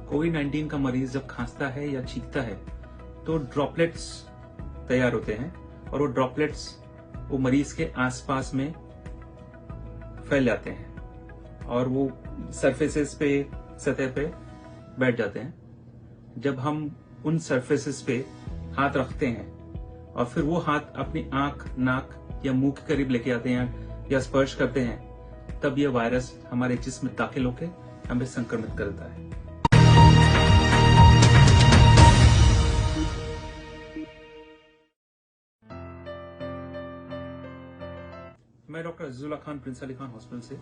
कोविड-19 का मरीज जब खांसता है या छींकता है तो ड्रॉपलेट्स तैयार होते हैं और वो ड्रॉपलेट्स वो मरीज के आसपास में फैल जाते हैं और वो सरफेसेस पे, सतह पे बैठ जाते हैं। जब हम उन सरफेसेस पे हाथ रखते हैं और फिर वो हाथ अपनी आंख, नाक या मुंह के करीब लेके आते हैं या स्पर्श करते हैं, तब यह वायरस हमारे जिस्म में दाखिल होकर हमें संक्रमित करता है। मैं doctor Azizullah Khan, Prince Ali Khan hospital से।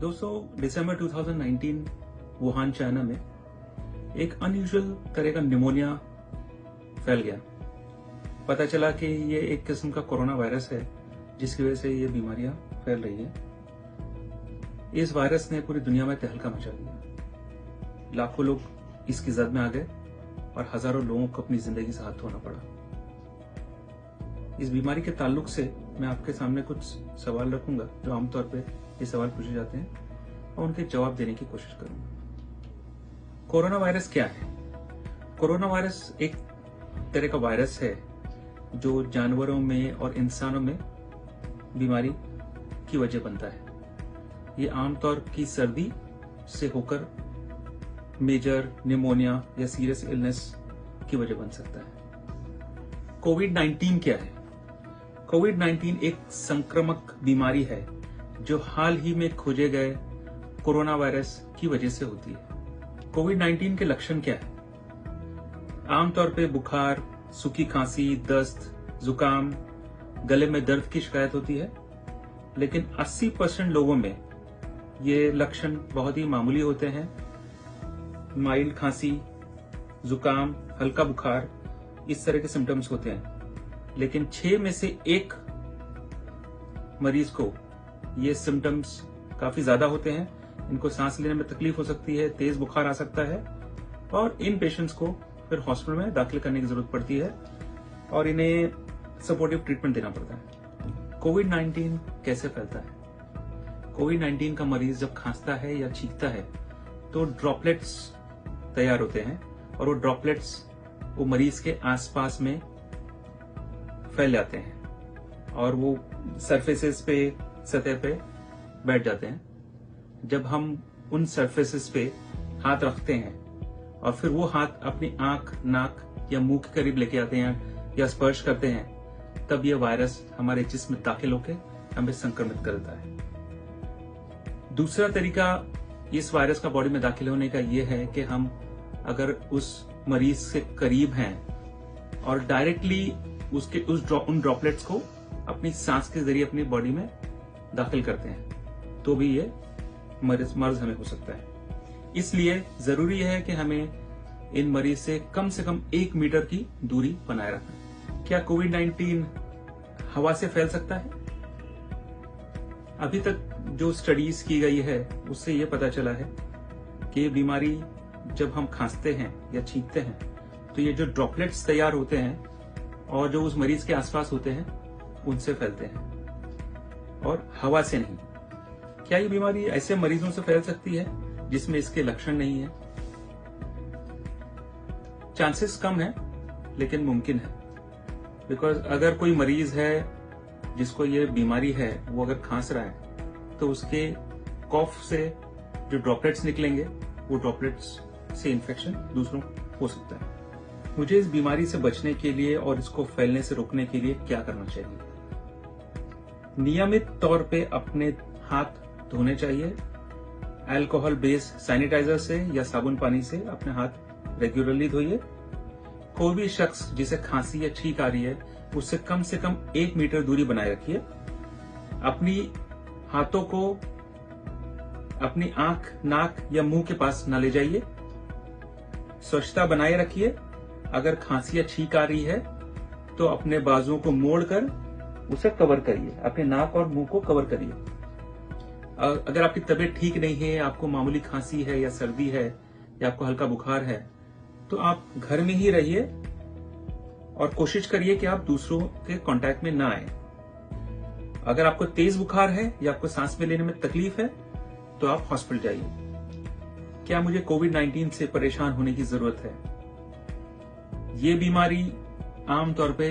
दोस्तों, दिसंबर 2019 वुहान, चाइना में एक अनयूजुअल तरह का निमोनिया फैल गया। पता चला कि ये एक किस्म का कोरोना वायरस है जिसकी वजह से ये बीमारियां फैल रही है। इस वायरस ने पूरी दुनिया में तहलका मचा दिया। लाखों लोग इसकी जद में आ गए और हजारों लोगों को अपनी जिंदगी से हाथ धोना पड़ा। इस बीमारी के ताल्लुक से मैं आपके सामने कुछ सवाल रखूंगा जो आमतौर पे ये सवाल पूछे जाते हैं और उनके जवाब देने की कोशिश करूंगा। कोरोना वायरस क्या है? कोरोना वायरस एक तरह का वायरस है जो जानवरों में और इंसानों में बीमारी की वजह बनता है। ये आमतौर की सर्दी से होकर मेजर निमोनिया या सीरियस इलनेस की वजह बन सकता है। कोविड-19 क्या है? कोविड-19 एक संक्रामक बीमारी है जो हाल ही में खोजे गए कोरोना वायरस की वजह से होती है। कोविड-19 के लक्षण क्या है? आमतौर पे बुखार, सूखी खांसी, दस्त, जुकाम, गले में दर्द की शिकायत होती है, लेकिन 80% लोगों में ये लक्षण बहुत ही मामूली होते हैं। माइल्ड खांसी, जुकाम, हल्का बुखार, इस तरह के सिम्टम्स होते हैं। लेकिन 6 में से 1 मरीज को ये सिम्टम्स काफी ज्यादा होते हैं। इनको सांस लेने में तकलीफ हो सकती है, तेज बुखार आ सकता है और इन पेशेंट्स को फिर हॉस्पिटल में दाखिल करने की जरूरत पड़ती है और इन्हें सपोर्टिव ट्रीटमेंट देना पड़ता है। कोविड-19 कैसे फैलता है? कोविड-19 का मरीज जब खांसता है या छींकता है तो ड्रॉपलेट्स तैयार होते हैं और वो ड्रॉपलेट्स वो मरीज के आसपास में फैल जाते हैं और वो सरफेसेस पे, सतह पे बैठ जाते हैं। जब हम उन सरफेसेस पे हाथ रखते हैं और फिर वो हाथ अपनी आंख, नाक या मुंह के करीब लेके आते हैं या स्पर्श करते हैं, तब यह वायरस हमारे जिस्म में दाखिल होकर हमें संक्रमित करता है। दूसरा तरीका इस वायरस का बॉडी में दाखिल होने का यह है कि हम अगर उस मरीज से करीब हैं और डायरेक्टली उन ड्रॉपलेट्स को अपनी सांस के जरिए अपनी बॉडी में दाखिल करते हैं, तो भी ये मर्ज हमें हो सकता है। इसलिए जरूरी है कि हमें इन मरीज से कम 1 मीटर की दूरी बनाए रखें। क्या कोविड-19 हवा से फैल सकता है? अभी तक जो स्टडीज की गई है उससे ये पता चला है कि ये बीमारी जब हम खांसते हैं या छींकते हैं तो ये जो ड्रॉपलेट्स तैयार होते हैं और जो उस मरीज के आसपास होते हैं उनसे फैलते हैं और हवा से नहीं। क्या ये बीमारी ऐसे मरीजों से फैल सकती है जिसमें इसके लक्षण नहीं है? चांसेस कम है लेकिन मुमकिन है। बिकॉज अगर कोई मरीज है जिसको ये बीमारी है, वो अगर खांस रहा है तो उसके कॉफ से जो ड्रॉपलेट्स निकलेंगे वो ड्रॉपलेट्स से इन्फेक्शन दूसरों को हो सकता है। मुझे इस बीमारी से बचने के लिए और इसको फैलने से रोकने के लिए क्या करना चाहिए? नियमित तौर पे अपने हाथ धोने चाहिए। अल्कोहल बेस्ड सैनिटाइजर से या साबुन पानी से अपने हाथ रेगुलरली धोइए। कोई भी शख्स जिसे खांसी या छींक आ रही है उससे कम 1 मीटर दूरी बनाए रखिए। अपनी हाथों को अपनी आंख, नाक या मुंह के पास न ले जाइए। स्वच्छता बनाए रखिए। अगर खांसी या छींक आ रही है तो अपने बाजुओं को मोड़कर उसे कवर करिए, अपने नाक और मुंह को कवर करिए। अगर आपकी तबीयत ठीक नहीं है, आपको मामूली खांसी है या सर्दी है या आपको हल्का बुखार है, तो आप घर में ही रहिए और कोशिश करिए कि आप दूसरों के कांटेक्ट में ना आए। अगर आपको तेज बुखार है या आपको सांस में लेने में तकलीफ है तो आप हॉस्पिटल जाइए। क्या मुझे कोविड-19 से परेशान होने की जरूरत है? ये बीमारी आमतौर पे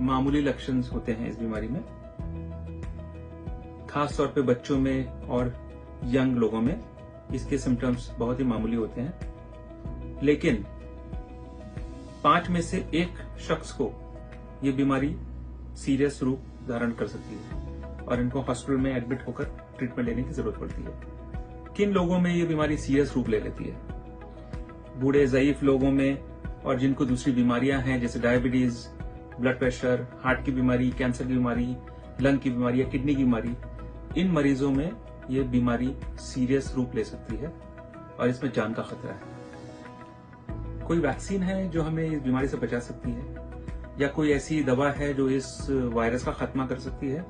मामूली लक्षण होते हैं इस बीमारी में, खास तौर पे बच्चों में और यंग लोगों में इसके सिम्टम्स बहुत ही मामूली होते हैं। लेकिन 5 में से 1 शख्स को ये बीमारी सीरियस रूप धारण कर सकती है और इनको हॉस्पिटल में एडमिट होकर ट्रीटमेंट लेने की जरूरत पड़ती है। किन लोगों में ये बीमारी सीरियस रूप ले लेती है? बूढ़े ज़ईफ लोगों में और जिनको दूसरी बीमारियां हैं जैसे डायबिटीज, ब्लड प्रेशर, हार्ट की बीमारी, कैंसर की बीमारी, लंग की बीमारी या किडनी की बीमारी, इन मरीजों में ये बीमारी सीरियस रूप ले सकती है और इसमें जान का खतरा है। कोई वैक्सीन है जो हमें इस बीमारी से बचा सकती है या कोई ऐसी दवा है जो इस वायरस का खात्मा कर सकती है?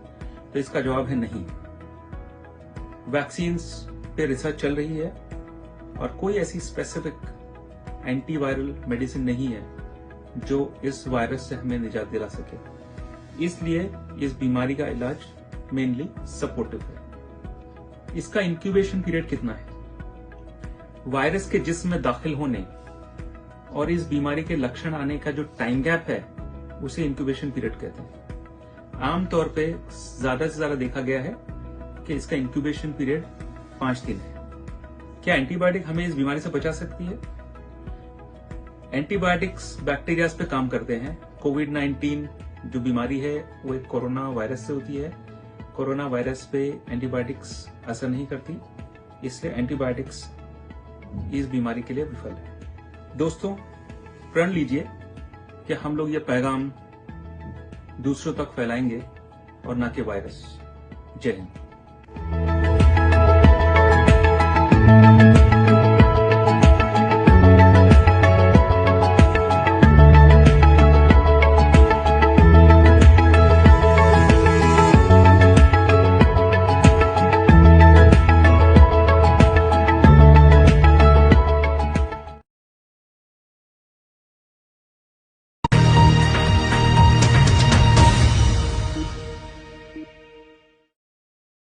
तो इसका जवाब है नहीं। वैक्सीन्स पे रिसर्च चल रही है और कोई ऐसी स्पेसिफिक एंटीवायरल मेडिसिन नहीं है जो इस वायरस से हमें निजात दिला सके। इसलिए इस बीमारी का इलाज मेनली सपोर्टिव है। इसका इंक्यूबेशन पीरियड कितना है? वायरस के जिस्म में दाखिल होने और इस बीमारी के लक्षण आने का जो टाइम गैप है उसे इंक्यूबेशन पीरियड कहते हैं। आमतौर पे ज्यादा से ज्यादा देखा गया है कि इसका इंक्यूबेशन पीरियड 5 दिन है। क्या एंटीबायोटिक हमें इस बीमारी से बचा सकती है? एंटीबायोटिक्स बैक्टीरिया पे काम करते हैं। कोविड-19 जो बीमारी है वो एक कोरोना वायरस से होती है। कोरोना वायरस पे एंटीबायोटिक्स असर नहीं करती, इसलिए एंटीबायोटिक्स इस बीमारी के लिए विफल है। दोस्तों, प्रण लीजिए कि हम लोग ये पैगाम दूसरों तक फैलाएंगे और ना कि वायरस। जय हिंद।